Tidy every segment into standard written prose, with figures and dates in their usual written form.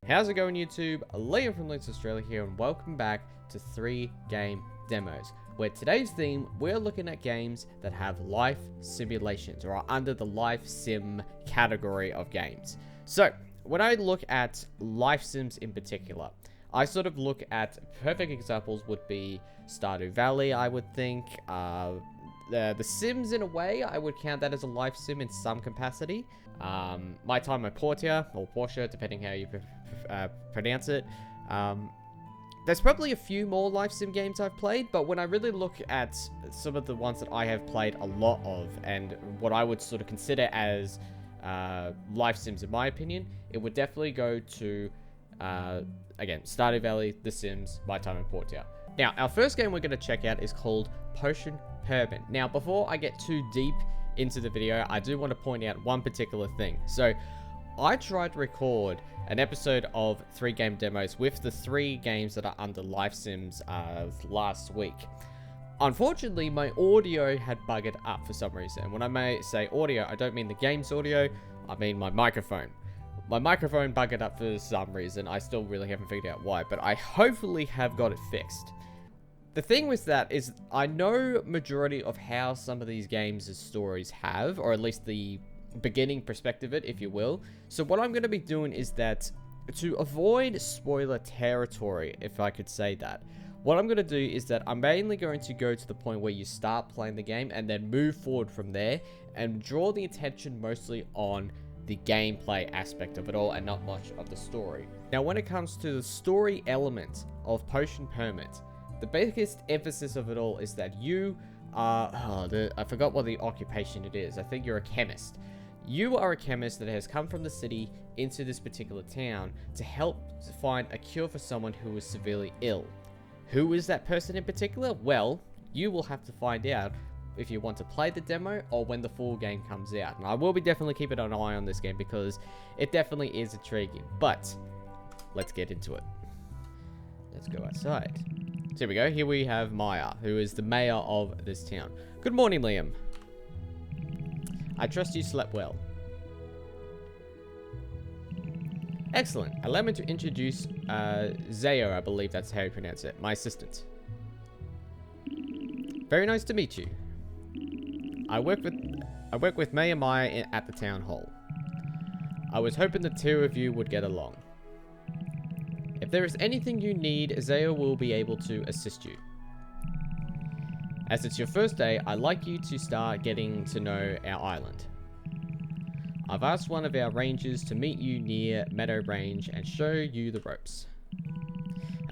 How's it going, YouTube? Liam from Links Australia here, and welcome back to 3 Game Demos, where today's theme, we're looking at games that have life simulations, or are under the life sim category of games. So, when I look at life sims in particular, I sort of look at perfect examples would be Stardew Valley, I would think. The Sims, in a way, I would count that as a life sim in some capacity. My Time at Portia, or Porsche, depending how you pronounce it. There's probably a few more life sim games I've played, but when I really look at some of the ones that I have played a lot of, and what I would sort of consider as life sims in my opinion, it would definitely go to, again, Stardew Valley, The Sims, My Time at Portia. Now, our first game we're going to check out is called Potion Permit. Now, before I get too deep into the video, I do want to point out one particular thing. So, I tried to record an episode of 3 Game Demos with the 3 games that are under life sims last week. Unfortunately, my audio had buggered up for some reason. And when I may say audio, I don't mean the game's audio, I mean my microphone. My microphone buggered up for some reason. I still really haven't figured out why, but I hopefully have got it fixed. The thing with that is, I know majority of how some of these games' stories have, or at least the beginning perspective of it, if you will. So what I'm going to be doing is that, to avoid spoiler territory, if I could say that, what I'm going to do is that I'm mainly going to go to the point where you start playing the game and then move forward from there and draw the attention mostly on the gameplay aspect of it all and not much of the story. Now, when it comes to the story element of Potion Permit, the biggest emphasis of it all is that you are, I forgot what the occupation it is. I think you're a chemist. You are a chemist that has come from the city into this particular town to help find a cure for someone who is severely ill. Who is that person in particular? Well, you will have to find out if you want to play the demo or when the full game comes out. And I will be definitely keeping an eye on this game because it definitely is intriguing. But let's get into it. Let's go outside. So here we go. Here we have Maya, who is the mayor of this town. Good morning, Liam. I trust you slept well. Excellent. Allow me to introduce Zayo, I believe that's how you pronounce it, my assistant. Very nice to meet you. I work with Mayor Maya at the town hall. I was hoping the two of you would get along. If there is anything you need, Zayo will be able to assist you. As it's your first day, I'd like you to start getting to know our island. I've asked one of our rangers to meet you near Meadow Range and show you the ropes.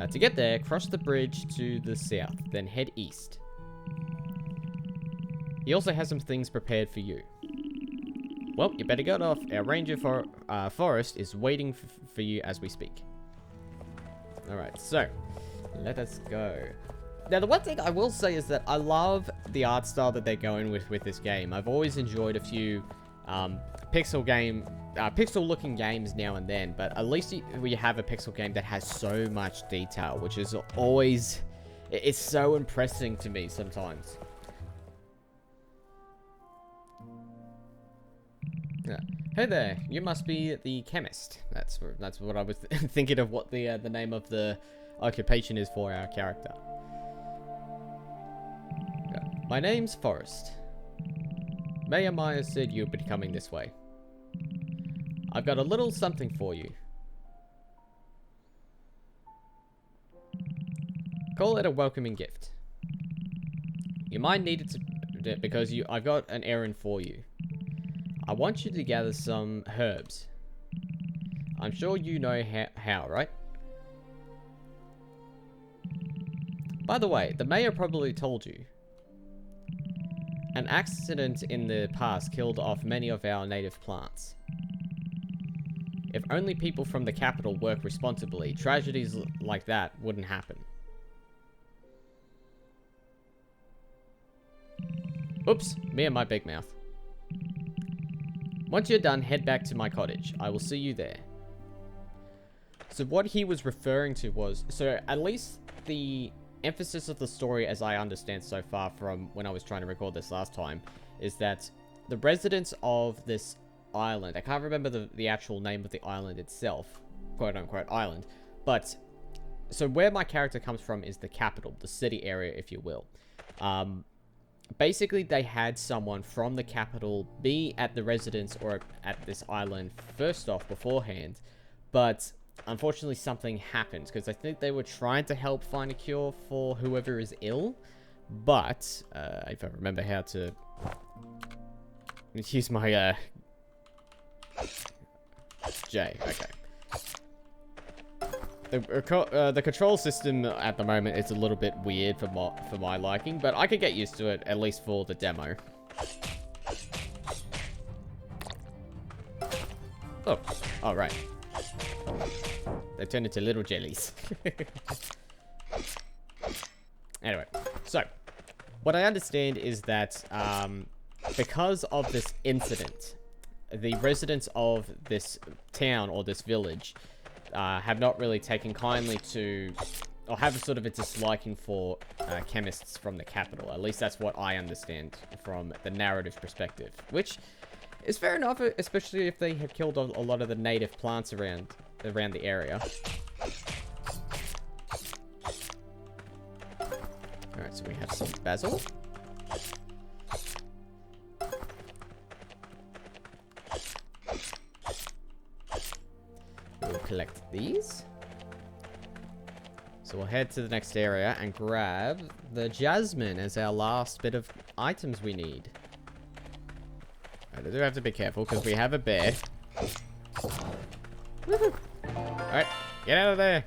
To get there, cross the bridge to the south, then head east. He also has some things prepared for you. Well, you better get off. Our ranger for Forest is waiting for you as we speak. Alright, so let us go. Now, the one thing I will say is that I love the art style that they're going with this game. I've always enjoyed a few pixel-looking games now and then, but at least we have a pixel game that has so much detail, which is always... It's so impressive to me sometimes. Yeah. Hey there, you must be the chemist. That's what I was thinking of, what the name of the occupation is for our character. Yeah. My name's Forrest. Mayor Myers said you'd be coming this way. I've got a little something for you. Call it a welcoming gift. You might need it to, because I've got an errand for you. I want you to gather some herbs. I'm sure you know how, right? By the way, the mayor probably told you. An accident in the past killed off many of our native plants. If only people from the capital work responsibly, tragedies like that wouldn't happen. Oops, me and my big mouth. Once you're done, head back to my cottage. I will see you there. So what he was referring to was... So at least the emphasis of the story, as I understand so far from when I was trying to record this last time, is that the residents of this island... I can't remember the actual name of the island itself. quote-unquote island. But, so where my character comes from is the capital, the city area, if you will. Basically, they had someone from the capital be at the residence or at this island first off beforehand, but unfortunately something happened, because I think they were trying to help find a cure for whoever is ill, but, if I remember how to use my, J, okay. The control system at the moment is a little bit weird for my liking, but I could get used to it, at least for the demo. Oh, all right. They turn into little jellies. Anyway, so what I understand is that because of this incident, the residents of this town or this village have not really taken kindly to, or have a sort of a disliking for chemists from the capital. At least that's what I understand from the narrative perspective, which is fair enough, especially if they have killed a lot of the native plants around the area. Alright, so we have some basil. We'll collect these. So we'll head to the next area and grab the jasmine as our last bit of items we need. I do have to be careful because we have a bear. Alright, get out of there.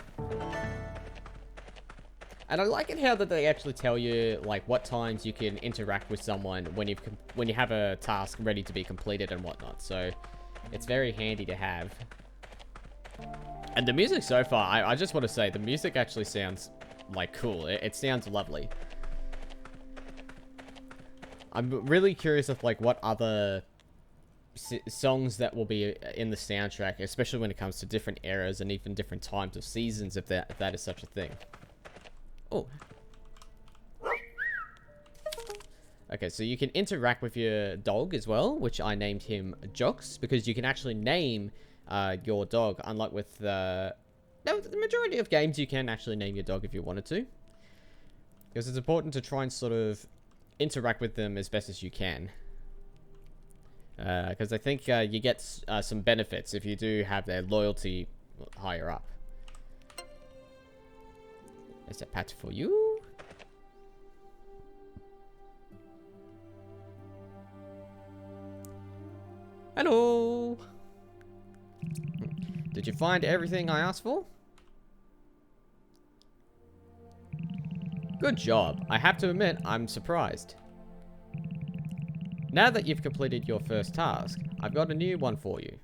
And I like it how that they actually tell you like what times you can interact with someone when you have a task ready to be completed and whatnot. So it's very handy to have. And the music so far, I just want to say, the music actually sounds, like, cool. It sounds lovely. I'm really curious of, like, what other songs that will be in the soundtrack, especially when it comes to different eras and even different times of seasons, if that is such a thing. Oh. Okay, so you can interact with your dog as well, which I named him Jocks, because you can actually name your dog, unlike with no, the majority of games you can actually name your dog if you wanted to, because it's important to try and sort of interact with them as best as you can, because I think you get some benefits if you do have their loyalty higher up. There's a pat for you. Hello. Did you find everything I asked for? Good job. I have to admit, I'm surprised. Now that you've completed your first task, I've got a new one for you.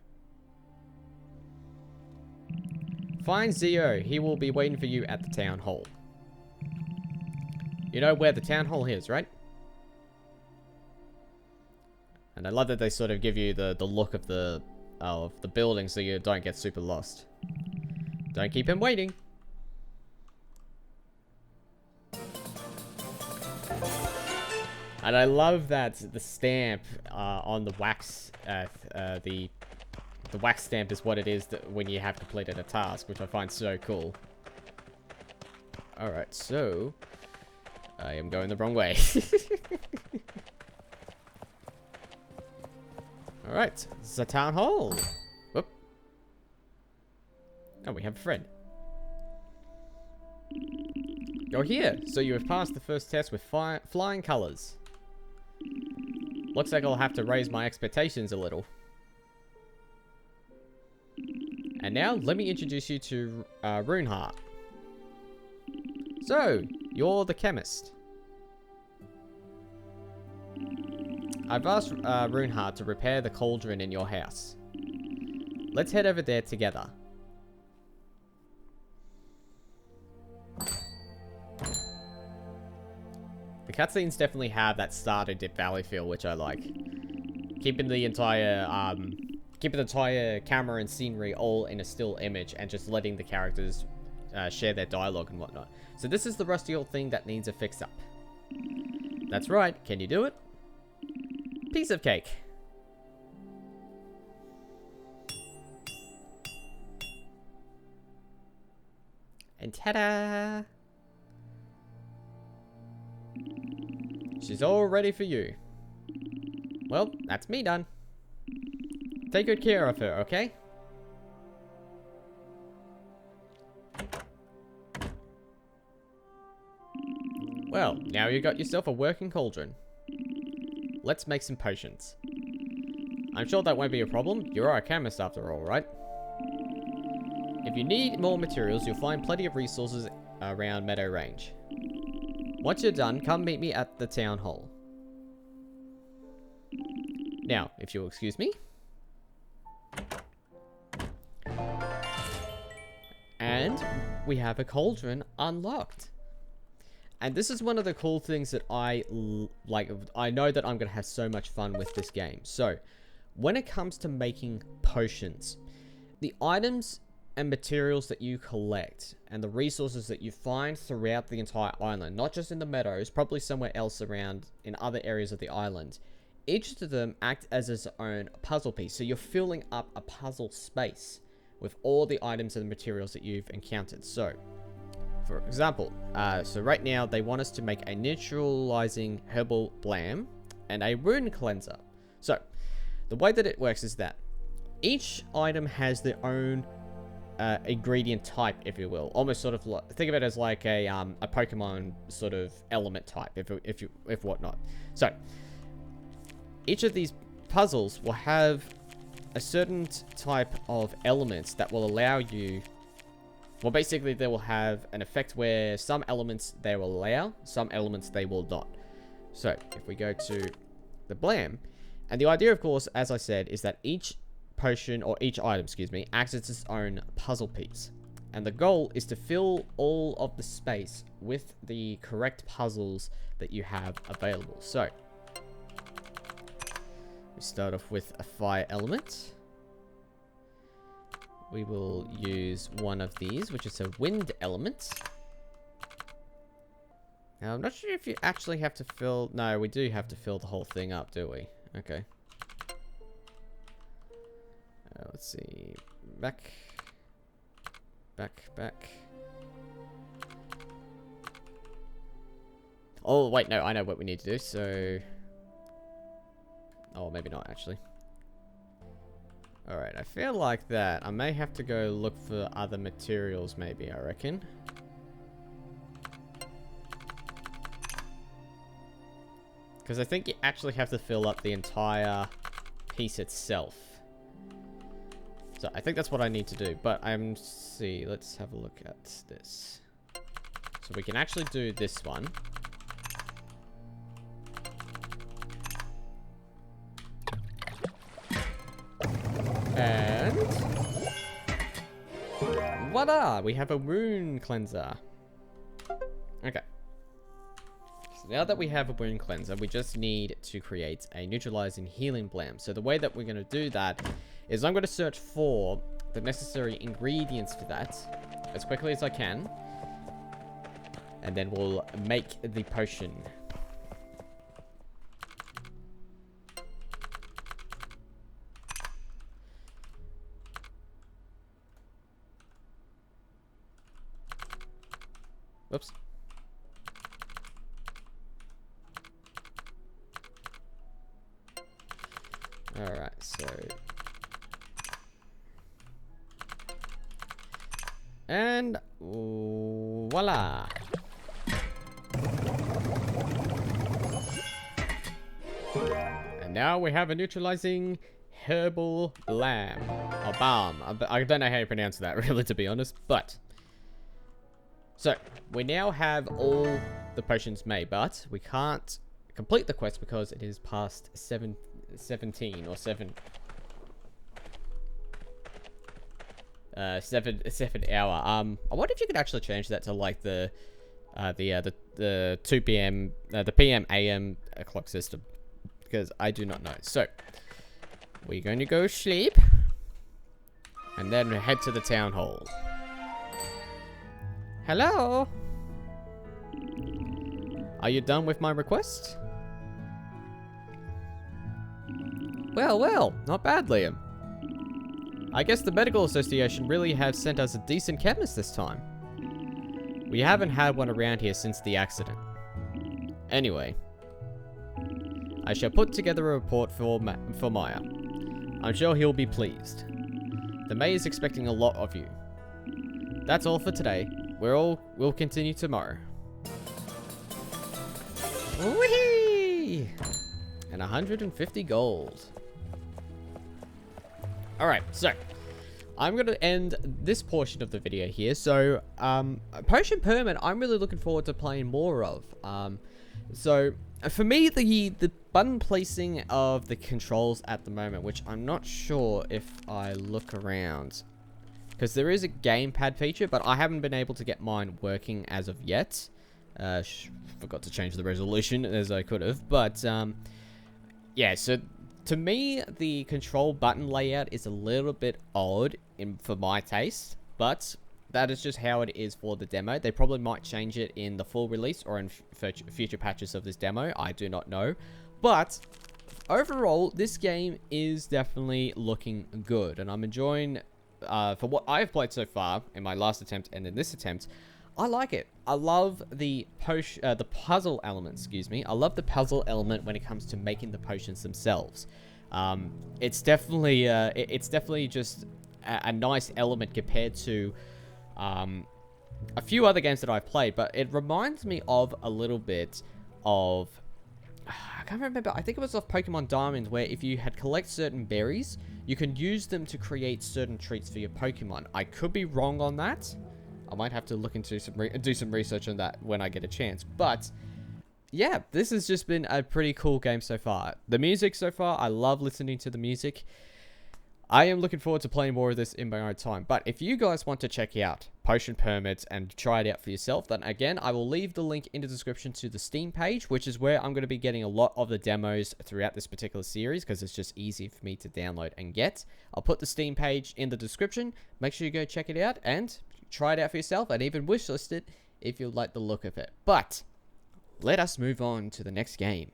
Find Zio. He will be waiting for you at the town hall. You know where the town hall is, right? And I love that they sort of give you the look of the building so you don't get super lost. Don't keep him waiting. And I love that the stamp on the wax, the wax stamp is what it is that when you have completed a task, which I find so cool. Alright, so I am going the wrong way. Alright, this is a town hall. Whoop. Oh, we have a friend. You're here, so you have passed the first test with flying colors. Looks like I'll have to raise my expectations a little. And now, let me introduce you to Runeheart. So, you're the chemist. I've asked Runeheart to repair the cauldron in your house. Let's head over there together. The cutscenes definitely have that Stardew Valley feel, which I like. Keeping the entire camera and scenery all in a still image and just letting the characters share their dialogue and whatnot. So this is the rusty old thing that needs a fix-up. That's right. Can you do it? Piece of cake. And ta-da! She's all ready for you. Well, that's me done. Take good care of her, okay? Well, now you got yourself a working cauldron. Let's make some potions. I'm sure that won't be a problem. You're a chemist after all, right? If you need more materials, you'll find plenty of resources around Meadow Range. Once you're done, come meet me at the town hall. Now, if you'll excuse me. And we have a cauldron unlocked. And this is one of the cool things that I like. I know that I'm going to have so much fun with this game. So, when it comes to making potions, the items and materials that you collect and the resources that you find throughout the entire island, not just in the meadows, probably somewhere else around in other areas of the island, each of them act as its own puzzle piece. So you're filling up a puzzle space with all the items and materials that you've encountered. So, for example, so right now they want us to make a neutralizing herbal balm and a rune cleanser. So, the way that it works is that each item has their own ingredient type, if you will. Almost sort of like, think of it as like a Pokemon sort of element type, if whatnot. So, each of these puzzles will have a certain type of elements that will allow you. Well, basically, they will have an effect where some elements they will allow, some elements they will not. So, if we go to the blam, and the idea, of course, as I said, is that each potion, or each item, excuse me, acts as its own puzzle piece. And the goal is to fill all of the space with the correct puzzles that you have available. So, we start off with a fire element. We will use one of these, which is a wind element. Now, I'm not sure if you actually have to fill... No, we do have to fill the whole thing up, do we? Okay. Let's see. Back. Oh, wait, no, I know what we need to do, so... Oh, maybe not, actually. Alright, I feel like that. I may have to go look for other materials, maybe, I reckon. Because I think you actually have to fill up the entire piece itself. So I think that's what I need to do. But see, let's have a look at this. So we can actually do this one. And voila! We have a rune cleanser. Okay. So now that we have a rune cleanser, we just need to create a neutralizing healing balm. So the way that we're going to do that is I'm going to search for the necessary ingredients for that as quickly as I can. And then we'll make the potion. Whoops. Alright, so... And... voila! And now we have a neutralizing herbal balm. Or balm. I don't know how you pronounce that, really, to be honest, but... So, we now have all the potions made, but we can't complete the quest because it is past 17 or 7 hour. I wonder if you could actually change that to like the 2 p.m. The PM AM clock system, because I do not know. So we're going to go sleep and then head to the town hall. Hello? Are you done with my request? Well, not bad, Liam. I guess the Medical Association really have sent us a decent chemist this time. We haven't had one around here since the accident. Anyway, I shall put together a report for Maya. I'm sure he'll be pleased. The May is expecting a lot of you. That's all for today. We'll continue tomorrow. Whee! And 150 gold. Alright, so I'm going to end this portion of the video here. So, Potion Permit, I'm really looking forward to playing more of. So, for me, the button placing of the controls at the moment, which I'm not sure if I look around. Because there is a gamepad feature, but I haven't been able to get mine working as of yet. Forgot to change the resolution as I could have. But, yeah, so to me, the control button layout is a little bit odd for my taste. But that is just how it is for the demo. They probably might change it in the full release or in future patches of this demo. I do not know. But overall, this game is definitely looking good. And I'm enjoying, for what I've played so far in my last attempt and in this attempt, I like it. I love the puzzle element, excuse me. I love the puzzle element when it comes to making the potions themselves. It's definitely just a nice element compared to a few other games that I've played, but it reminds me of a little bit of, I can't remember, I think it was off Pokemon Diamond, where if you had collect certain berries, you can use them to create certain treats for your Pokemon. I could be wrong on that. I might have to look into do some research on that when I get a chance, but yeah, this has just been a pretty cool game so far. The music so far, I love listening to the music. I am looking forward to playing more of this in my own time. But if you guys want to check out Potion Permits and try it out for yourself, then again, I will leave the link in the description to the Steam page, which is where I'm going to be getting a lot of the demos throughout this particular series, because it's just easy for me to download and get. I'll put the Steam page in the description. Make sure you go check it out and try it out for yourself, and even wishlist it if you like the look of it. But let us move on to the next game.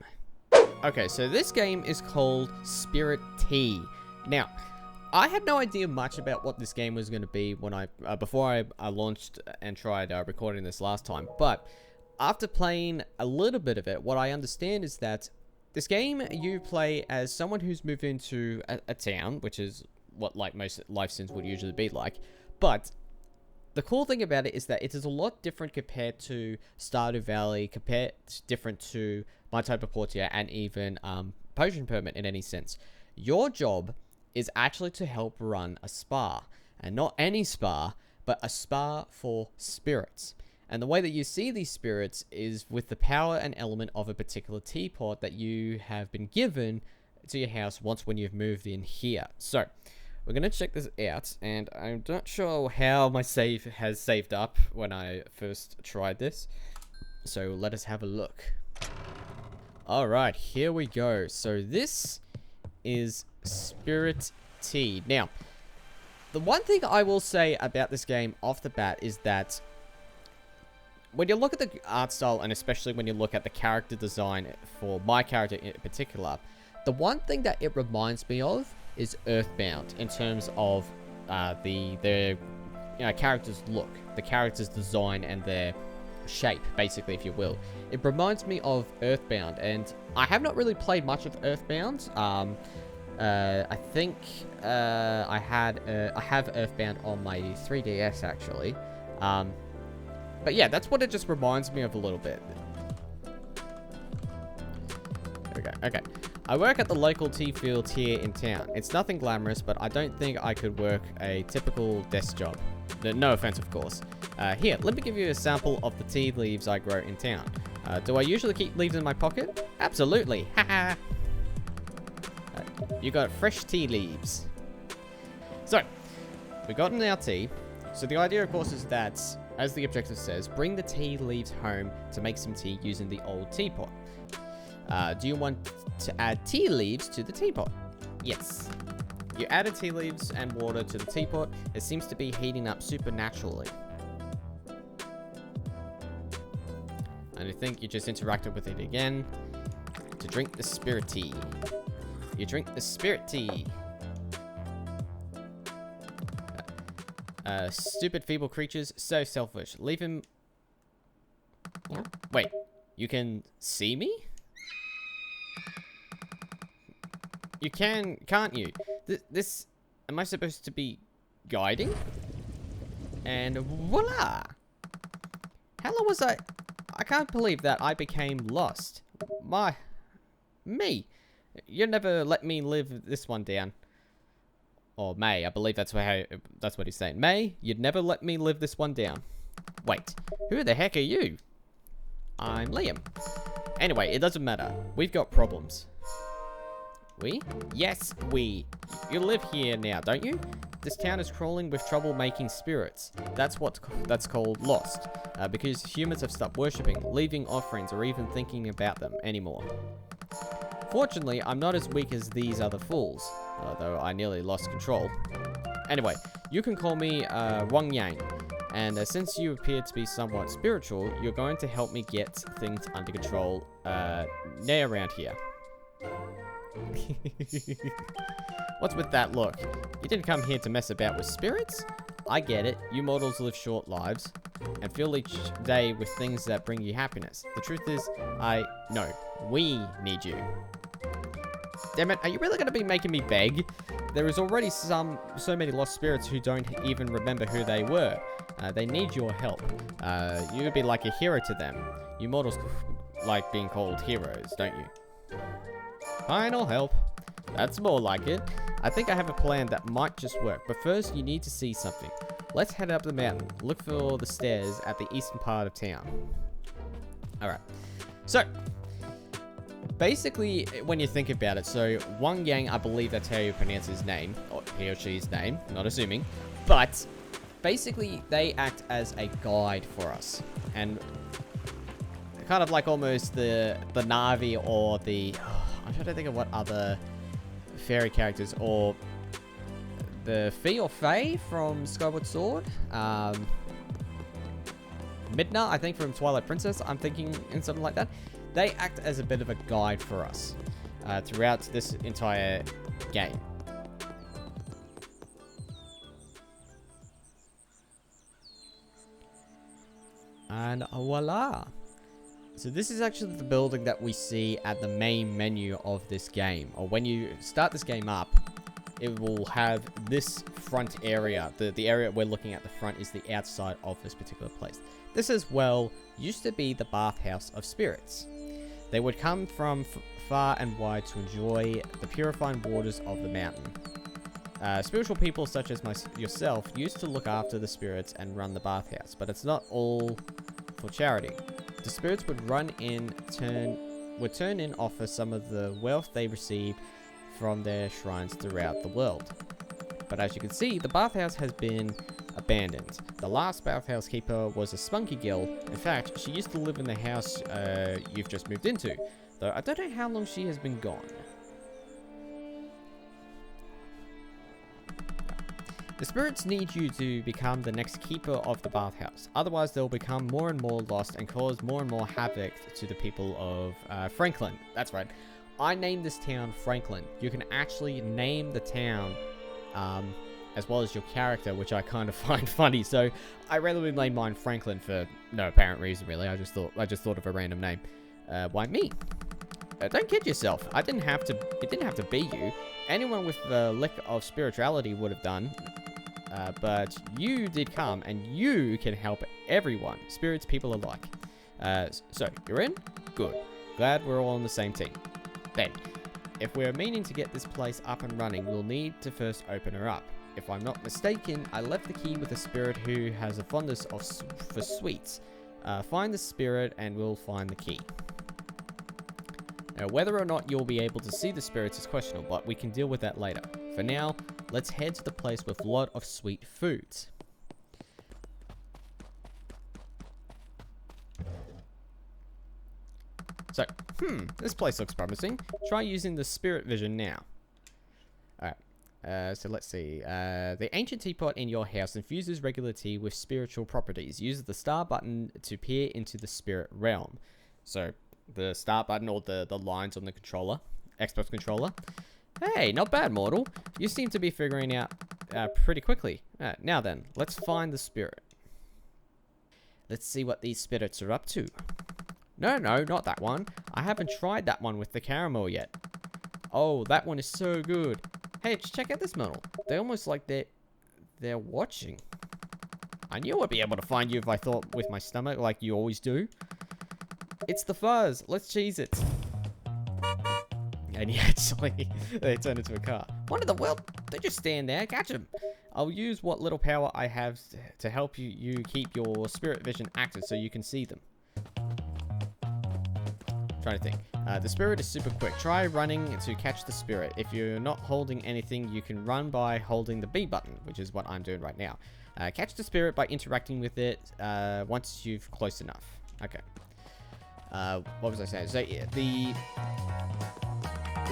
Okay, so this game is called SpiritTea. Now, I had no idea much about what this game was going to be when before I launched and tried recording this last time. But after playing a little bit of it, what I understand is that this game, you play as someone who's moved into a town, which is what like most life sims would usually be like. But the cool thing about it is that it is a lot different compared to Stardew Valley, different to My Type of Portia, and even Potion Permit in any sense. Your job is actually to help run a spa, and not any spa, but a spa for spirits. And the way that you see these spirits is with the power and element of a particular teapot that you have been given to your house once when you've moved in here. So we're going to check this out, and I'm not sure how my save has saved up when I first tried this. So let us have a look. Alright, here we go. So this is SpiritTea. Now, the one thing I will say about this game off the bat is that when you look at the art style, and especially when you look at the character design for my character in particular, the one thing that it reminds me of is Earthbound in terms of the character's look, the character's design, and their shape, basically, if you will. It reminds me of Earthbound, and I have not really played much of Earthbound. I think I have Earthbound on my 3DS actually. But yeah, that's what it just reminds me of a little bit. There we go. Okay. I work at the local tea field here in town. It's nothing glamorous, but I don't think I could work a typical desk job. No offense, of course. Here, let me give you a sample of the tea leaves I grow in town. Do I usually keep leaves in my pocket? Absolutely. Haha. You got fresh tea leaves. So, we've gotten our tea. So the idea, of course, is that, as the objective says, bring the tea leaves home to make some tea using the old teapot. Do you want to add tea leaves to the teapot? Yes. You added tea leaves and water to the teapot. It seems to be heating up supernaturally. And I think you just interacted with it again to drink the SpiritTea. You drink the SpiritTea. Stupid feeble creatures, so selfish. Leave him Wait, you can see me? You can, can't you? This, am I supposed to be guiding? And voila! How long was I can't believe that I became lost. Me. You never let me live this one down. Or May, I believe that's what he's saying. May, you'd never let me live this one down. Wait, who the heck are you? I'm Liam. Anyway, it doesn't matter. We've got problems. We? Yes, we. You live here now, don't you? This town is crawling with trouble-making spirits. That's called lost. Because humans have stopped worshipping, leaving offerings, or even thinking about them anymore. Fortunately, I'm not as weak as these other fools, though I nearly lost control. Anyway, you can call me Wang Yang, and since you appear to be somewhat spiritual, you're going to help me get things under control near around here. What's with that look? You didn't come here to mess about with spirits? I get it. You mortals live short lives and fill each day with things that bring you happiness. The truth is, no, we need you. Damn it, are you really going to be making me beg? There is already so many lost spirits who don't even remember who they were. They need your help. You would be like a hero to them. You mortals like being called heroes, don't you? Fine, I'll help. That's more like it. I think I have a plan that might just work, but first you need to see something. Let's head up the mountain. Look for the stairs at the eastern part of town. Alright. So, basically, when you think about it, so Wang Yang, I believe that's how you pronounce his name, or he or she's name, not assuming, but basically they act as a guide for us, and kind of like almost the Navi or the, I'm trying to think of what other fairy characters, or the Fee or Fae from Skyward Sword, Midna, I think, from Twilight Princess, I'm thinking in something like that. They act as a bit of a guide for us throughout this entire game. And voila! So this is actually the building that we see at the main menu of this game. Or when you start this game up, it will have this front area. The area we're looking at the front is the outside of this particular place. This as well used to be the bathhouse of spirits. They would come from far and wide to enjoy the purifying waters of the mountain. Spiritual people such as yourself used to look after the spirits and run the bathhouse, but it's not all for charity. The spirits would turn in offer some of the wealth they received from their shrines throughout the world. But as you can see, the bathhouse has been abandoned. The last bathhouse keeper was a spunky girl. In fact, she used to live in the house you've just moved into, though I don't know how long she has been gone. The spirits need you to become the next keeper of the bathhouse. Otherwise, they'll become more and more lost and cause more and more havoc to the people of Franklin. That's right. I named this town Franklin. You can actually name the town as well as your character, which I kind of find funny. So I randomly named mine Franklin for no apparent reason, really. I just thought of a random name. Why me? Don't kid yourself. It didn't have to be you. Anyone with a lick of spirituality would have done. But you did come, and you can help everyone, spirits, people alike. So, you're in? Good. Glad we're all on the same team. Then, if we're meaning to get this place up and running, we'll need to first open her up. If I'm not mistaken, I left the key with a spirit who has a fondness for sweets. Find the spirit, and we'll find the key. Now, whether or not you'll be able to see the spirits is questionable, but we can deal with that later. For now, let's head to the place with a lot of sweet foods. So, this place looks promising. Try using the spirit vision now. Alright, so let's see. The ancient teapot in your house infuses regular tea with spiritual properties. Use the star button to peer into the spirit realm. So, the start button or the lines on the controller, Xbox controller. Hey, not bad, mortal. You seem to be figuring out pretty quickly. Now then, let's find the spirit. Let's see what these spirits are up to. No, no, not that one. I haven't tried that one with the caramel yet. Oh, that one is so good. Hey, check out this model. They're almost like they're watching. I knew I'd be able to find you if I thought with my stomach like you always do. It's the fuzz. Let's cheese it. And he actually, they turned into a car. What in the world? They just stand there. Catch him. I'll use what little power I have to help you keep your spirit vision active so you can see them. Trying to think. The spirit is super quick. Try running to catch the spirit. If you're not holding anything, you can run by holding the B button, which is what I'm doing right now. Catch the spirit by interacting with it once you've close enough. Okay. What was I saying? So yeah, the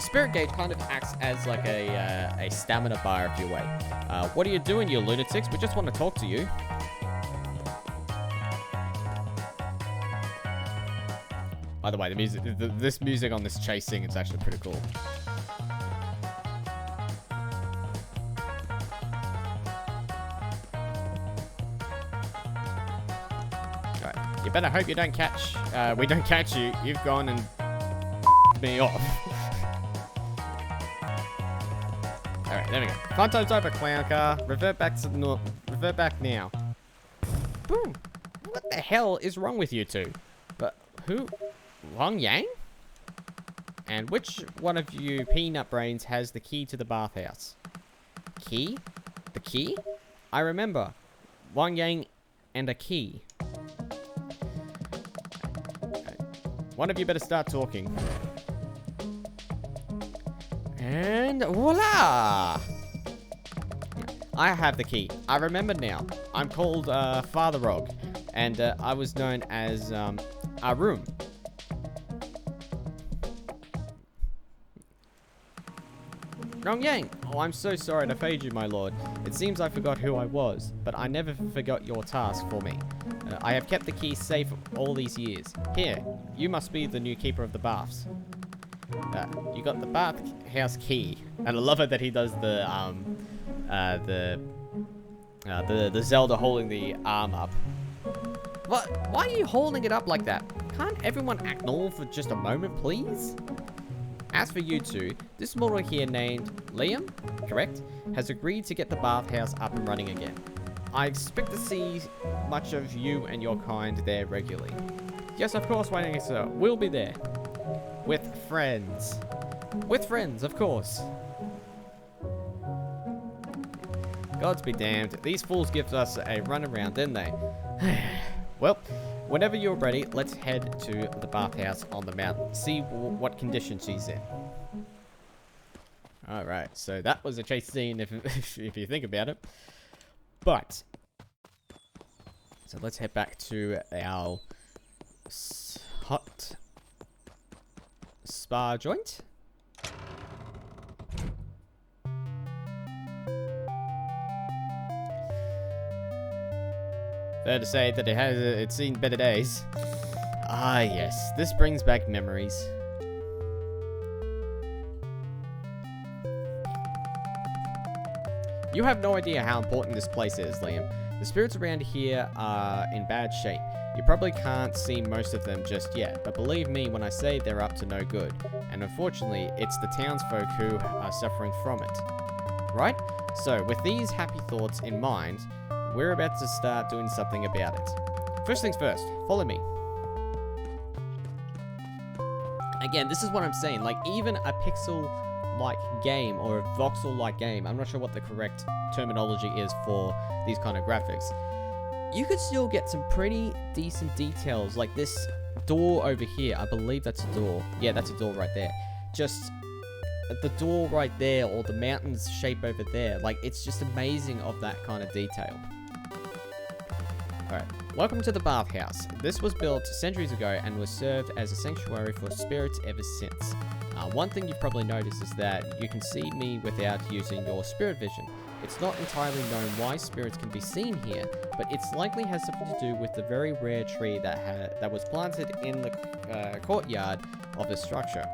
spirit gauge kind of acts as like a stamina bar, if you will. What are you doing, you lunatics? We just want to talk to you. By the way, the music, this music on this chase scene is actually pretty cool. Alright, you better hope you don't catch, we don't catch you. You've gone and me off. Alright, there we go. Fun time's over, clown car. Revert back to the north. Revert back now. Boom. What the hell is wrong with you two? But who? Wang Yang? And which one of you peanut brains has the key to the bathhouse? Key? The key? I remember. Wang Yang and a key. Okay. One of you better start talking. And voila! I have the key. I remember now. I'm called Father Rog. And I was known as Arum. Wrong Yang! Oh, I'm so sorry to fade you, my lord. It seems I forgot who I was, but I never forgot your task for me. I have kept the key safe all these years. Here, you must be the new keeper of the baths. You got the bathhouse key, and I love it that he does the Zelda holding the arm up. What? Why are you holding it up like that? Can't everyone act normal for just a moment, please? As for you two, this model here named Liam, correct, has agreed to get the bathhouse up and running again. I expect to see much of you and your kind there regularly. Yes, of course, my name is sir. We'll be there. With friends. With friends, of course. Gods be damned. These fools give us a runaround, didn't they? Well, whenever you're ready, let's head to the bathhouse on the mountain. See what condition she's in. Alright, so that was a chase scene if you think about it. But, so let's head back to our hot spa joint. Fair to say that it's seen better days. Ah yes, this brings back memories. You have no idea how important this place is, Liam. The spirits around here are in bad shape. You probably can't see most of them just yet, but believe me when I say they're up to no good. And unfortunately, it's the townsfolk who are suffering from it. Right? So, with these happy thoughts in mind, we're about to start doing something about it. First things first, follow me. Again, this is what I'm saying, like even a pixel-like game or a voxel-like game, I'm not sure what the correct terminology is for these kind of graphics, you could still get some pretty decent details, like this door over here. I believe that's a door. Yeah, that's a door right there. Just the door right there, or the mountain's shape over there. Like, it's just amazing of that kind of detail. Alright, welcome to the bathhouse. This was built centuries ago and was served as a sanctuary for spirits ever since. One thing you've probably noticed is that you can see me without using your spirit vision. It's not entirely known why spirits can be seen here, but it's likely has something to do with the very rare tree that was planted in the courtyard of the structure.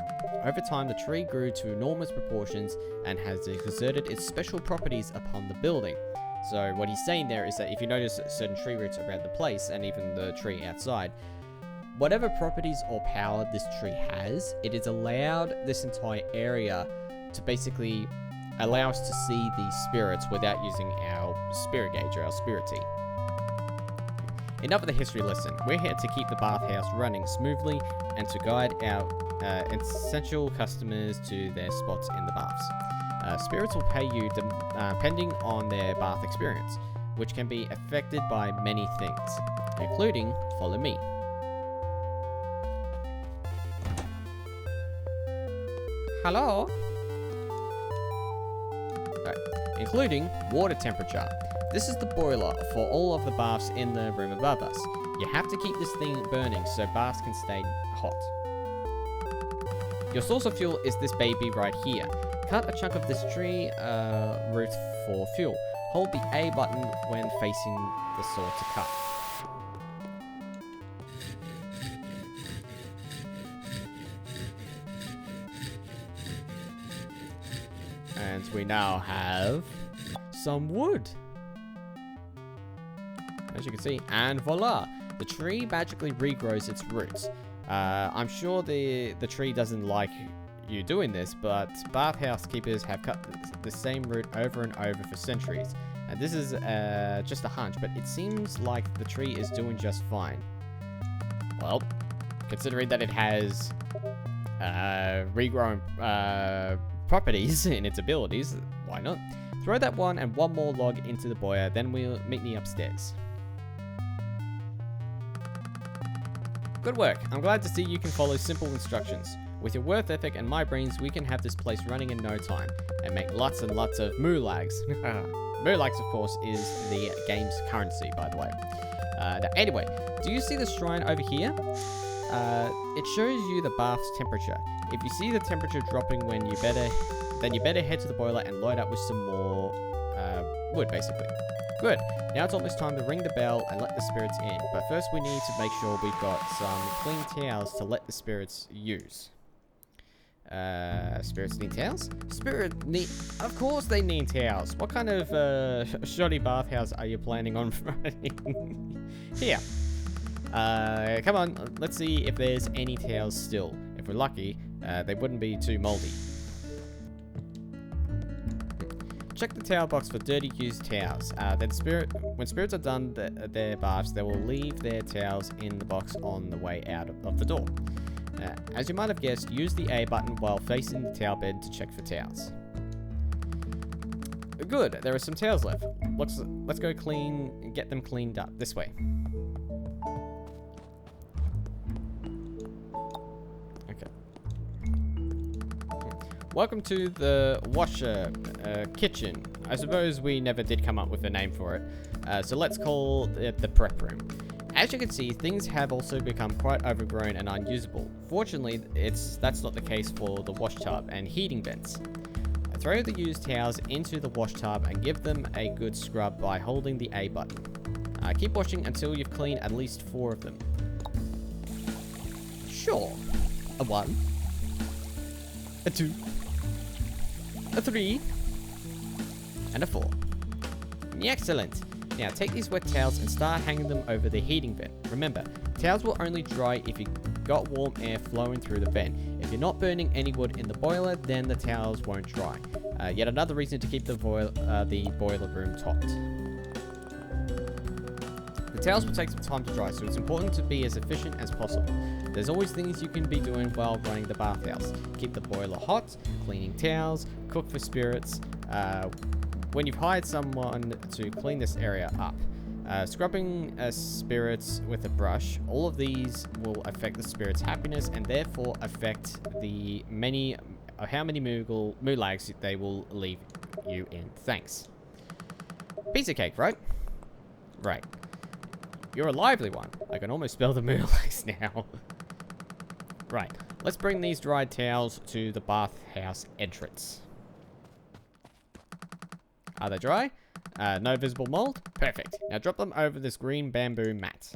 Over time, the tree grew to enormous proportions and has exerted its special properties upon the building. So what he's saying there is that if you notice certain tree roots around the place, and even the tree outside, whatever properties or power this tree has, it has allowed this entire area to basically allow us to see these spirits without using our spirit gauge or our SpiritTea. Enough of the history lesson. We're here to keep the bathhouse running smoothly and to guide our essential customers to their spots in the baths. Spirits will pay you depending on their bath experience, which can be affected by many things, including follow me. Hello? Right. Including water temperature. This is the boiler for all of the baths in the room above us. You have to keep this thing burning so baths can stay hot. Your source of fuel is this baby right here. Cut a chunk of this tree root for fuel. Hold the A button when facing the saw to cut. And we now have some wood. As you can see, and voila! The tree magically regrows its roots. I'm sure the tree doesn't like you doing this, but bathhouse keepers have cut the same root over and over for centuries. And this is just a hunch, but it seems like the tree is doing just fine. Well, considering that it has regrown properties in its abilities, why not? Throw that one and one more log into the boiler, then we'll meet me upstairs. Good work. I'm glad to see you can follow simple instructions. With your work ethic and my brains, we can have this place running in no time and make lots and lots of moolags. Moolags, of course, is the game's currency, by the way. Anyway, do you see the shrine over here? It shows you the bath's temperature. If you see the temperature dropping then you better head to the boiler and load up with some more wood, basically. Good. Now it's almost time to ring the bell and let the spirits in. But first we need to make sure we've got some clean towels to let the spirits use. Spirits need towels? Of course they need towels. What kind of shoddy bathhouse are you planning on running? Here. Come on, let's see if there's any towels still. If we're lucky, they wouldn't be too moldy. Check the towel box for dirty used towels. When spirits are done their baths, they will leave their towels in the box on the way out of the door. As you might have guessed, use the A button while facing the towel bed to check for towels. Good, there are some towels left. Let's go get them cleaned up. This way. Welcome to the washer kitchen. I suppose we never did come up with a name for it. So let's call it the prep room. As you can see, things have also become quite overgrown and unusable. Fortunately, that's not the case for the wash tub and heating vents. Throw the used towels into the wash tub and give them a good scrub by holding the A button. Keep washing until you've cleaned at least 4 of them. Sure. A 1. A 2. A 3, and a 4. Excellent. Now take these wet towels and start hanging them over the heating vent. Remember, towels will only dry if you got warm air flowing through the vent. If you're not burning any wood in the boiler, then the towels won't dry. Yet another reason to keep the boiler room topped. The towels will take some time to dry, so it's important to be as efficient as possible. There's always things you can be doing while running the bathhouse. Keep the boiler hot, cleaning towels, cook for spirits. When you've hired someone to clean this area up, scrubbing spirits with a brush, all of these will affect the spirit's happiness and therefore affect the how many moolags they will leave you in. Thanks. Piece of cake, right? Right. You're a lively one. I can almost spell the moolags now. Right. Let's bring these dried towels to the bathhouse entrance. Are they dry? No visible mold? Perfect. Now drop them over this green bamboo mat.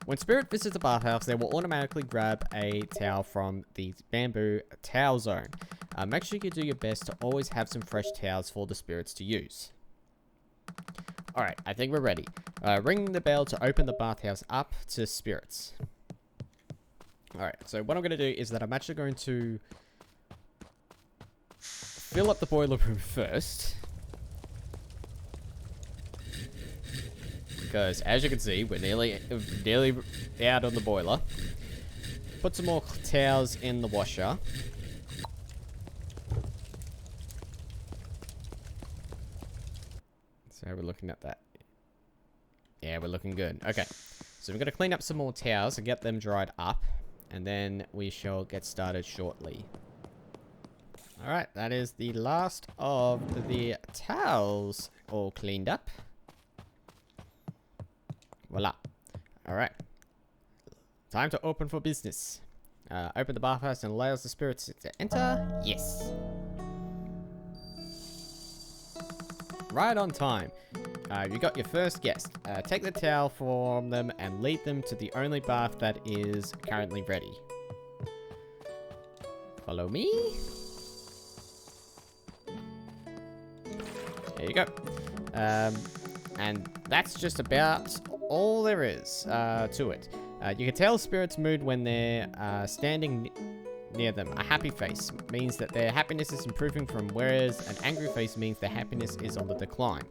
When spirit visits the bathhouse, they will automatically grab a towel from the bamboo towel zone. Make sure you do your best to always have some fresh towels for the spirits to use. Alright, I think we're ready. Ring the bell to open the bathhouse up to spirits. Alright, so what I'm going to do is that I'm actually going to fill up the boiler room first. Because, as you can see, we're nearly out on the boiler. Put some more towels in the washer. So we're looking at that. Yeah, we're looking good. Okay, so we're going to clean up some more towels and get them dried up. And then we shall get started shortly. Alright, that is the last of the towels all cleaned up. Voila. Alright. Time to open for business. Open the bathhouse and allows the spirits to enter. Yes. Right on time. You got your first guest. Take the towel from them and lead them to the only bath that is currently ready. Follow me. There you go. And that's just about all there is to it. You can tell spirits' mood when they're standing near them. A happy face means that their happiness is improving from, whereas an angry face means their happiness is on the decline.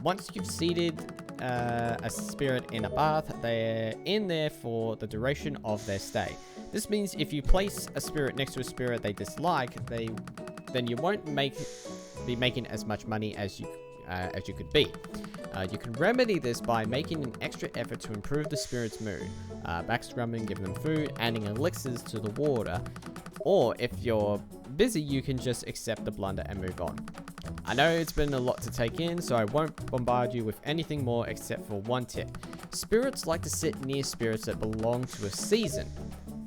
Once you've seated a spirit in a bath, they're in there for the duration of their stay. This means if you place a spirit next to a spirit they dislike, then you won't be making as much money as you could be. You can remedy this by making an extra effort to improve the spirit's mood. Backstrumming, giving them food, adding elixirs to the water, or if you're busy, you can just accept the blunder and move on. I know it's been a lot to take in, so I won't bombard you with anything more except for one tip. Spirits like to sit near spirits that belong to a season.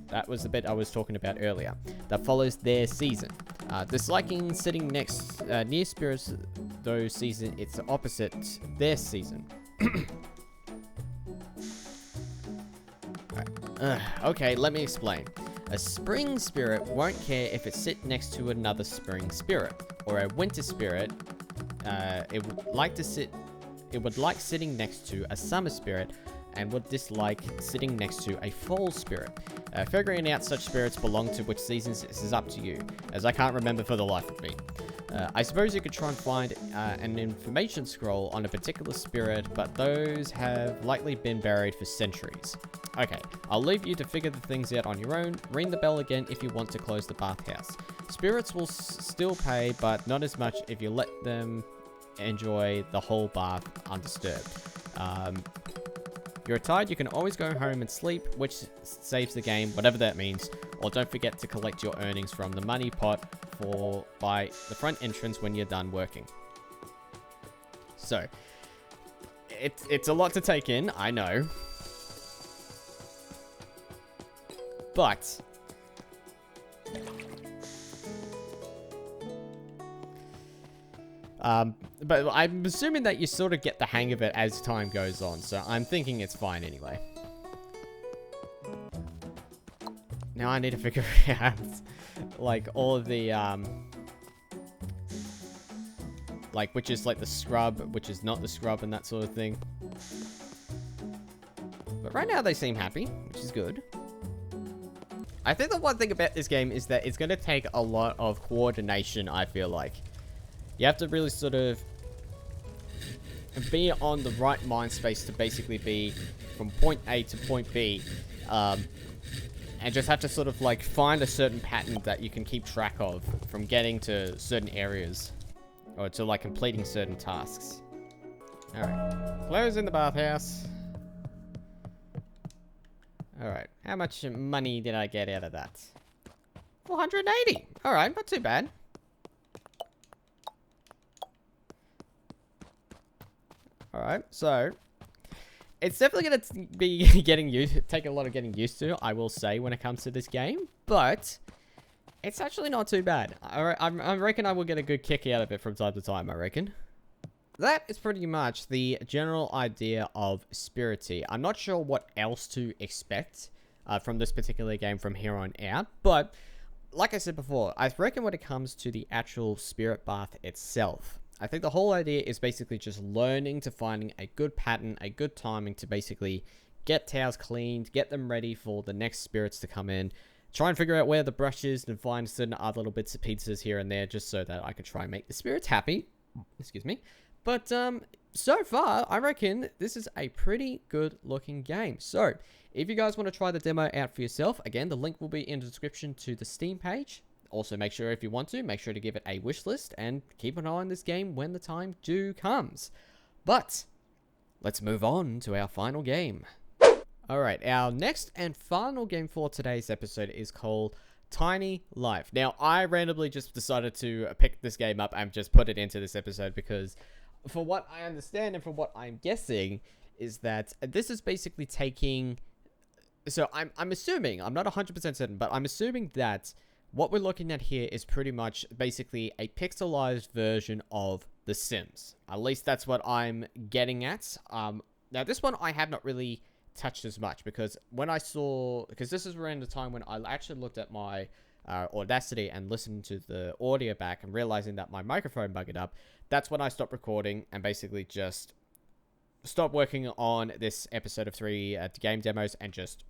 That was the bit I was talking about earlier. That follows their season. Disliking sitting next near spirits those season, it's the opposite their season. Okay, let me explain. A spring spirit won't care if it sits next to another spring spirit, or a winter spirit. It would like sitting next to a summer spirit, and would dislike sitting next to a fall spirit. Figuring out such spirits belong to which seasons is up to you, as I can't remember for the life of me. I suppose you could try and find an information scroll on a particular spirit, but those have likely been buried for centuries. Okay, I'll leave you to figure the things out on your own. Ring the bell again if you want to close the bathhouse. Spirits will still pay, but not as much if you let them enjoy the whole bath undisturbed. You're tired, you can always go home and sleep, which saves the game, whatever that means. Or don't forget to collect your earnings from the money pot by the front entrance when you're done working. So, it's a lot to take in, I know. But I'm assuming that you sort of get the hang of it as time goes on, so I'm thinking it's fine anyway. Now I need to figure out, like, all of the, like, which is, like, the scrub, which is not the scrub, and that sort of thing. But right now they seem happy, which is good. I think the one thing about this game is that it's going to take a lot of coordination, I feel like. You have to really sort of be on the right mind space to basically be from point A to point B. And just have to sort of like find a certain pattern that you can keep track of from getting to certain areas. Or to like completing certain tasks. Alright. Close in the bathhouse. Alright. How much money did I get out of that? 480. Alright, not too bad. Alright, so it's definitely going to be take a lot of getting used to, I will say, when it comes to this game, but it's actually not too bad. I reckon I will get a good kick out of it from time to time, I reckon. That is pretty much the general idea of SpiritTea. I'm not sure what else to expect from this particular game from here on out, but like I said before, I reckon when it comes to the actual spirit bath itself, I think the whole idea is basically just learning to finding a good pattern, a good timing to basically get towels cleaned, get them ready for the next spirits to come in, try and figure out where the brush is and find certain other little bits of pizzas here and there just so that I can try and make the spirits happy. Excuse me. But so far, I reckon this is a pretty good looking game. So if you guys want to try the demo out for yourself, again, the link will be in the description to the Steam page. Also, make sure if you want to, make sure to give it a wish list and keep an eye on this game when the time comes. But let's move on to our final game. Alright, our next and final game for today's episode is called Tiny Life. Now, I randomly just decided to pick this game up and just put it into this episode because for what I understand and from what I'm guessing is that this is basically taking... So I'm assuming, I'm not 100% certain, but I'm assuming that what we're looking at here is pretty much basically a pixelized version of The Sims. At least that's what I'm getting at. Now, this one I have not really touched as much because when I saw... Because this is around the time when I actually looked at my Audacity and listened to the audio back and realizing that my microphone bugged up. That's when I stopped recording and basically just stopped working on this episode of 3 game demos and just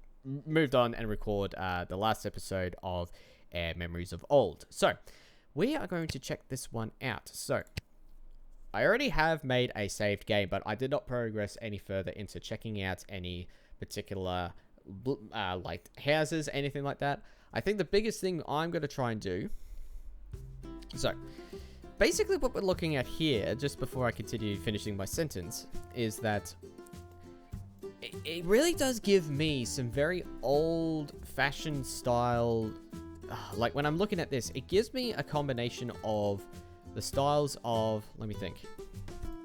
moved on and record the last episode of Memories of Old. So, we are going to check this one out. So, I already have made a saved game, but I did not progress any further into checking out any particular like houses, anything like that. I think the biggest thing I'm going to try and do... So, basically what we're looking at here, just before I continue finishing my sentence, is that it really does give me some very old-fashioned style... Like, when I'm looking at this, it gives me a combination of the styles of... Let me think.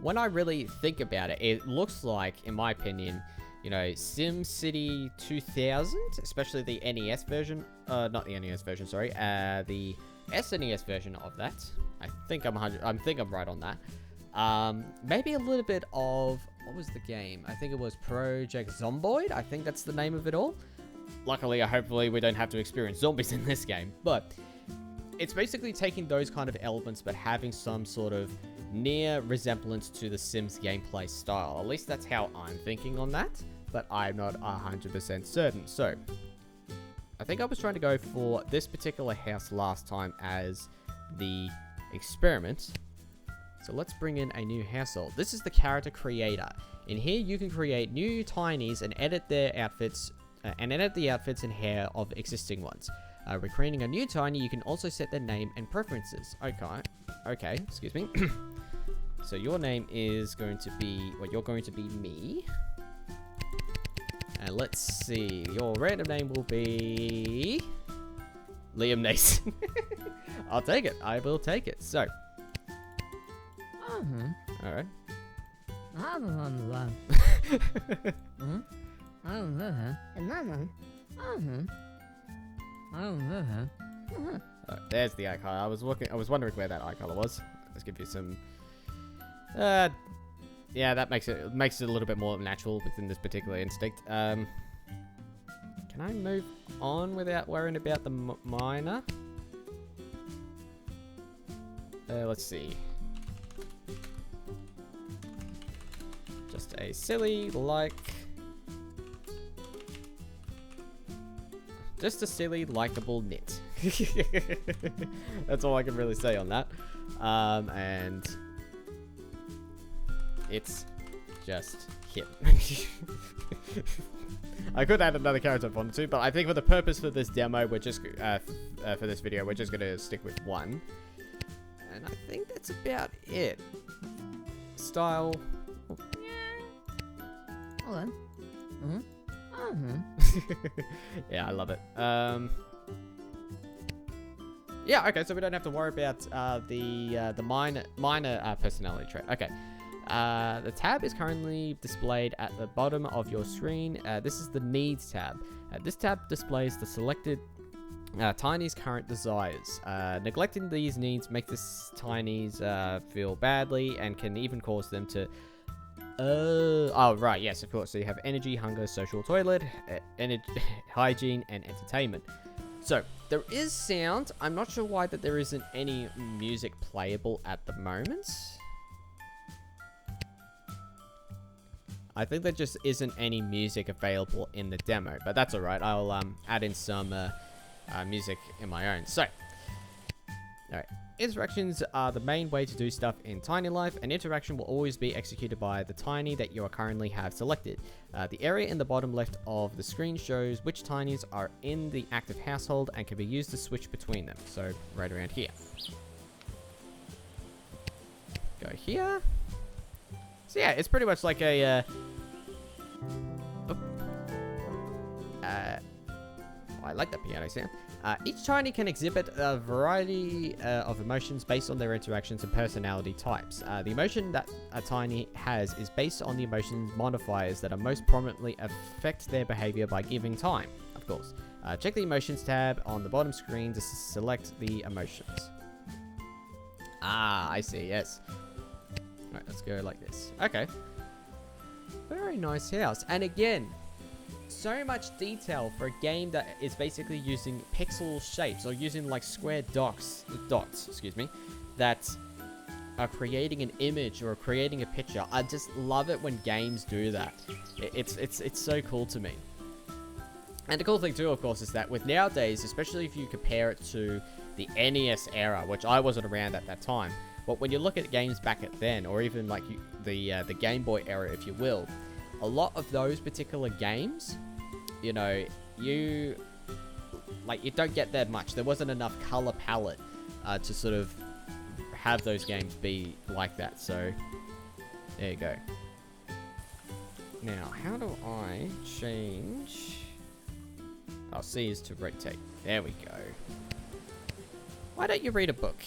When I really think about it, it looks like, in my opinion, you know, SimCity 2000, especially the NES version. Not the NES version, sorry. The SNES version of that. I think I'm right on that. Maybe a little bit of... What was the game? I think it was Project Zomboid. I think that's the name of it all. Luckily, hopefully, we don't have to experience zombies in this game. But it's basically taking those kind of elements, but having some sort of near resemblance to the Sims gameplay style. At least that's how I'm thinking on that. But I'm not 100% certain. So, I think I was trying to go for this particular house last time as the experiment. So let's bring in a new household. This is the character creator. In here, you can create new tinies and edit their outfits, and edit the outfits and hair of existing ones. When creating a new tiny, you can also set their name and preferences. Okay, excuse me. So your name is going to be, well, you're going to be me. And let's see, your random name will be Liam Neeson. I'll take it. I will take it. So. Alright. There's the eye color. I was wondering where that eye color was. Let's give you some. Yeah, that makes it a little bit more natural within this particular instinct. Can I move on without worrying about the miner? Let's see. Just a silly likable knit. That's all I can really say on that. And it's just him. I could add another character if I wanted to, but I think for the purpose for this demo, we're just for this video, we're just gonna stick with one. And I think that's about it. Style. Hold on. Yeah, I love it. Yeah, okay, so we don't have to worry about the minor personality trait. Okay. The tab is currently displayed at the bottom of your screen. This is the Needs tab. This tab displays the selected Tiny's current desires. Neglecting these needs makes this Tiny's feel badly and can even cause them to... oh, right, yes, of course. So you have energy, hunger, social toilet, hygiene, and entertainment. So, there is sound. I'm not sure why that there isn't any music playable at the moment. I think there just isn't any music available in the demo, but that's alright. I'll add in some music in my own. So, alright. Interactions are the main way to do stuff in Tiny Life. An interaction will always be executed by the Tiny that you currently have selected. The area in the bottom left of the screen shows which Tinies are in the active household and can be used to switch between them. So, right around here. Go here. So yeah, it's pretty much like a... I like that piano sound. Each Tiny can exhibit a variety of emotions based on their interactions and personality types. The emotion that a Tiny has is based on the emotion modifiers that are most prominently affect their behavior by giving time, of course. Check the emotions tab on the bottom screen to select the emotions. Ah, I see, yes. Alright, let's go like this. Okay. Very nice house. And again, so much detail for a game that is basically using pixel shapes or using like square dots, excuse me, that are creating an image or creating a picture. I just love it when games do that. It's so cool to me. And the cool thing too, of course, is that with nowadays, especially if you compare it to the NES era, which I wasn't around at that time, but when you look at games back at then, or even like the Game Boy era, if you will, a lot of those particular games, you know, you don't get that much. There wasn't enough color palette to sort of have those games be like that. So there you go. Now, how do I change? Oh, C is to rotate. There we go. Why don't you read a book?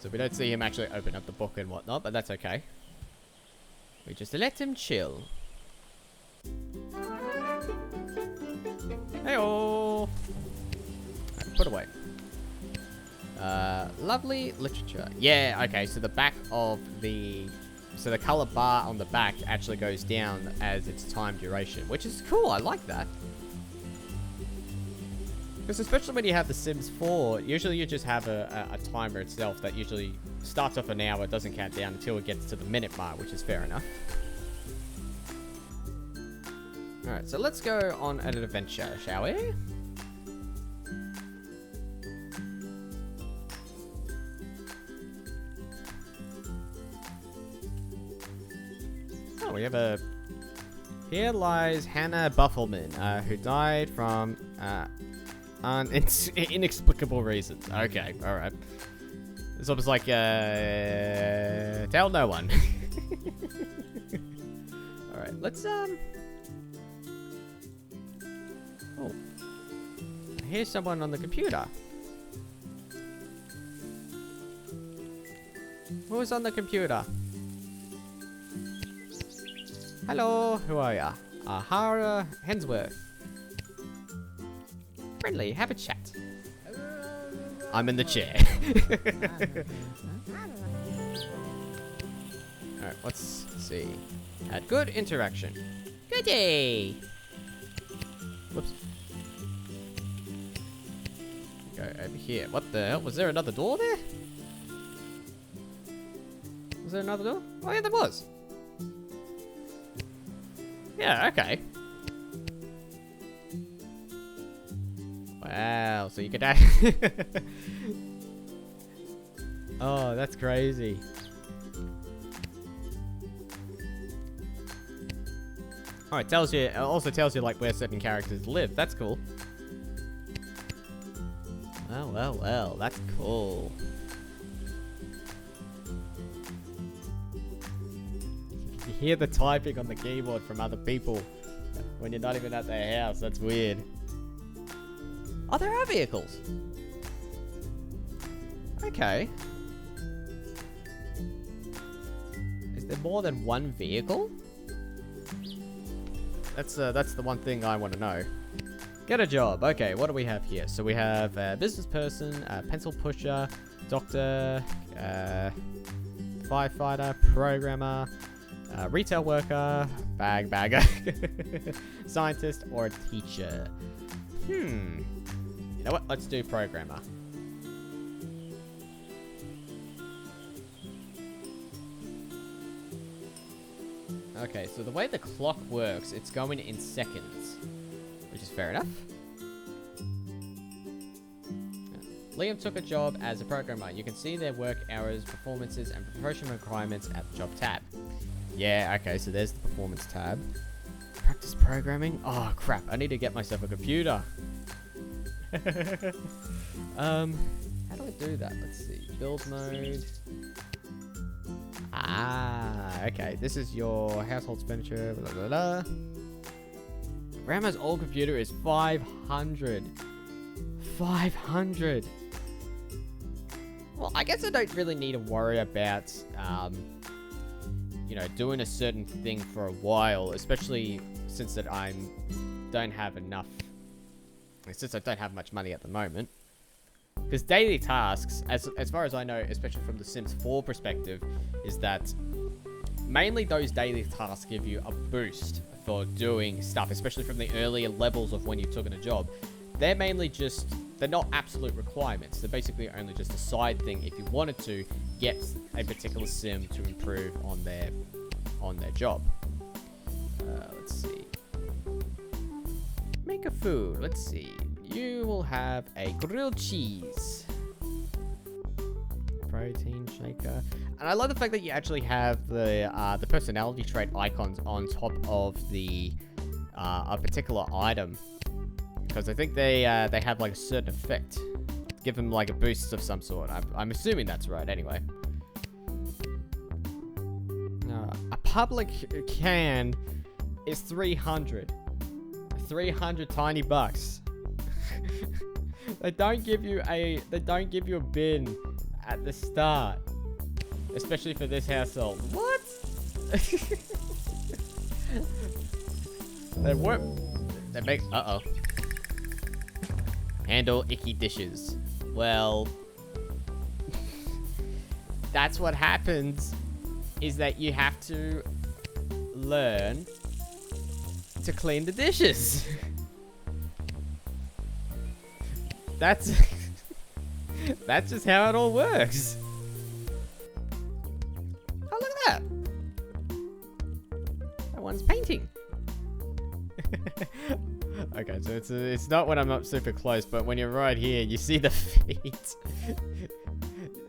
So we don't see him actually open up the book and whatnot, but that's okay. We just let him chill. Hey-oh! Right, put away. Lovely literature. Yeah, okay, so the back of the... So the color bar on the back actually goes down as its time duration, which is cool, I like that. Because especially when you have The Sims 4, usually you just have a timer itself that usually starts off an hour, doesn't count down until it gets to the minute mark, which is fair enough. Alright, so let's go on an adventure, shall we? Oh, we have a... Here lies Hannah Buffelman, who died from... inexplicable reasons. Okay, alright. It's almost like, tell no one. Alright, let's, Oh. Here's someone on the computer. Who's on the computer? Hello, who are ya? Ahara Hensworth. Friendly, have a chat. I'm in the chair. Alright, let's see. Had good interaction. Good day! Whoops. Go over here. What the hell? Was there another door there? Was there another door? Oh yeah, there was. Yeah, okay. Wow, so you could Oh, that's crazy. Oh, it tells you, it also tells you like where certain characters live. That's cool. Well, well, well, that's cool. You hear the typing on the keyboard from other people when you're not even at their house. That's weird. Oh, there are vehicles. Okay. Is there more than one vehicle? That's the one thing I want to know. Get a job. Okay, what do we have here? So we have a business person, a pencil pusher, doctor, firefighter, programmer, retail worker, bag bagger, scientist, or a teacher. You know what? Let's do programmer. Okay, so the way the clock works, it's going in seconds, which is fair enough. Liam took a job as a programmer. You can see their work hours, performances, and professional requirements at the job tab. Yeah, okay, so there's the performance tab. Practice programming? Oh, crap. I need to get myself a computer. How do I do that? Let's see. Build mode. Ah, okay. This is your household expenditure. Blah, blah, blah. Grandma's old computer is 500. 500. Well, I guess I don't really need to worry about, you know, doing a certain thing for a while, especially since that I don't have enough, since I don't have much money at the moment. Because daily tasks, as far as I know, especially from the Sims 4 perspective, is that mainly those daily tasks give you a boost for doing stuff, especially from the earlier levels of when you've taken a job. They're mainly just, they're not absolute requirements. They're basically only just a side thing if you wanted to get a particular sim to improve on their job. Let's see. Make a food. Let's see. You will have a grilled cheese. Protein shaker. And I love the fact that you actually have the personality trait icons on top of the a particular item. Because I think they have like a certain effect. Give them like a boost of some sort. I'm assuming that's right anyway. A public can is 300. 300 tiny bucks. They don't give you a bin at the start. Especially for this household. What? They work. They make handle icky dishes. Well, that's what happens, is that you have to learn to clean the dishes. That's that's just how it all works. Oh, look at that. That one's painting. Okay, so it's not when I'm not super close, but when you're right here, you see the feet.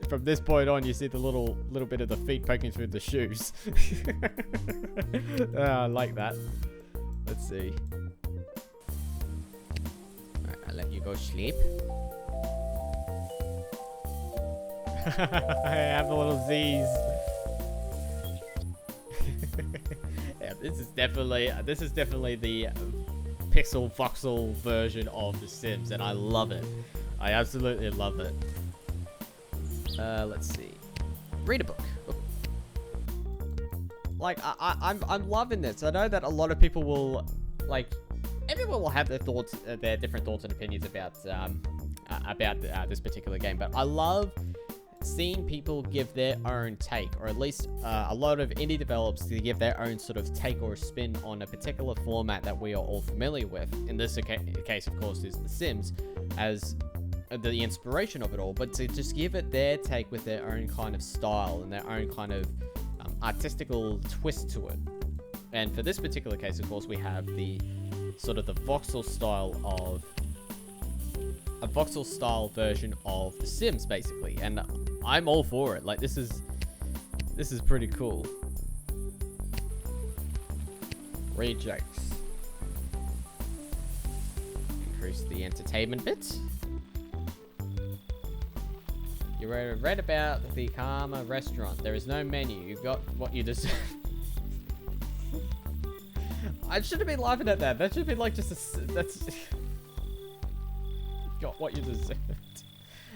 From this point on, you see the little bit of the feet poking through the shoes. I like that. Let's see. Alright, I'll let you go sleep. I have the little Z's. Yeah, this is definitely the pixel voxel version of The Sims, and I love it. I absolutely love it. Let's see. Read a book. Like, I'm loving this. I know that a lot of people will, like, everyone will have their thoughts, their different thoughts and opinions about this particular game, but I love seeing people give their own take, or at least a lot of indie developers to give their own sort of take or spin on a particular format that we are all familiar with. In this case, of course, is The Sims as the inspiration of it all, but to just give it their take with their own kind of style and their own kind of artistical twist to it. And for this particular case, of course, we have the sort of the voxel style of a voxel style version of The Sims, basically, and I'm all for it. Like, this is pretty cool. Read jokes. Increase the entertainment bit. You read about the Karma restaurant. There is no menu. You got what you deserve. I shouldn't be laughing at that. That should be like just a... That's... got what you deserved.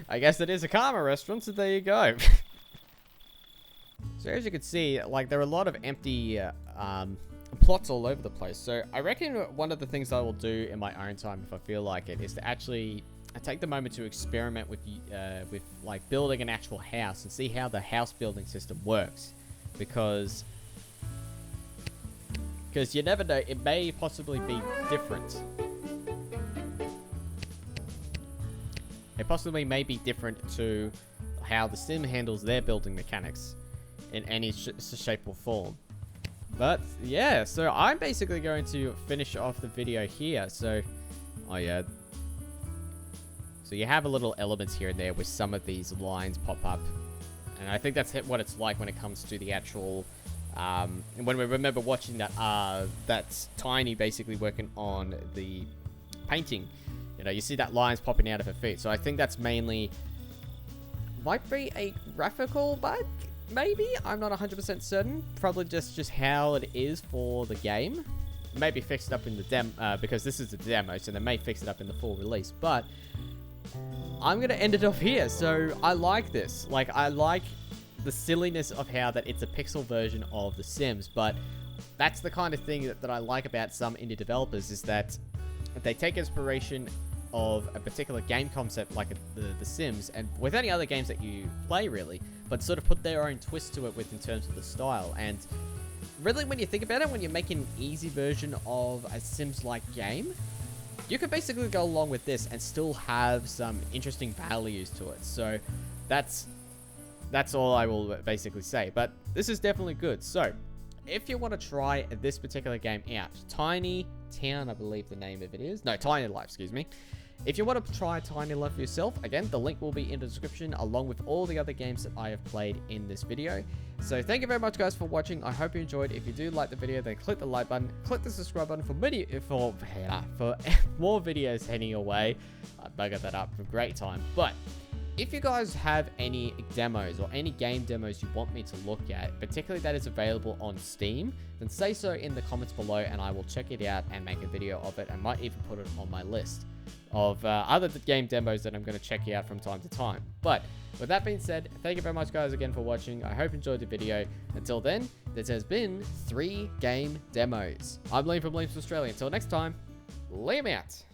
I guess it is a Karma restaurant, so there you go. So as you can see, like, there are a lot of empty plots all over the place. So I reckon one of the things I will do in my own time, if I feel like it, is to actually take the moment to experiment with like building an actual house and see how the house building system works, because you never know, it may possibly be different. It possibly may be different to how the sim handles their building mechanics in any shape or form. But yeah, so I'm basically going to finish off the video here. So, oh yeah. So you have a little elements here and there where some of these lines pop up. And I think that's what it's like when it comes to the actual... when we remember watching that, that's Tiny basically working on the painting. You know, you see that lines popping out of her feet. So I think that's mainly... might be a graphical bug, maybe? I'm not 100% certain. Probably just how it is for the game. Maybe fixed up in the demo, because this is the demo, so they may fix it up in the full release. But I'm going to end it off here. So I like this. Like, I like the silliness of how that it's a pixel version of The Sims. But that's the kind of thing that I like about some indie developers, is that they take inspiration of a particular game concept like the Sims, and with any other games that you play really, but sort of put their own twist to it with in terms of the style. And really, when you think about it, when you're making an easy version of a Sims-like game, you could basically go along with this and still have some interesting values to it. So that's all I will basically say. But this is definitely good. So if you want to try this particular game out, Tiny Town, I believe the name of it is. No, Tiny Life, excuse me. If you want to try Tiny Life for yourself, again, the link will be in the description along with all the other games that I have played in this video. So thank you very much, guys, for watching. I hope you enjoyed. If you do like the video, then click the like button, click the subscribe button for more videos heading your way. I buggered that up for a great time. But if you guys have any demos or any game demos you want me to look at, particularly that is available on Steam, then say so in the comments below and I will check it out and make a video of it, and might even put it on my list of other game demos that I'm going to check out from time to time. But with that being said, thank you very much, guys, again for watching. I hope you enjoyed the video. Until then, this has been 3 Game Demos. I'm Liam from Liam's Australia. Until next time, Liam out.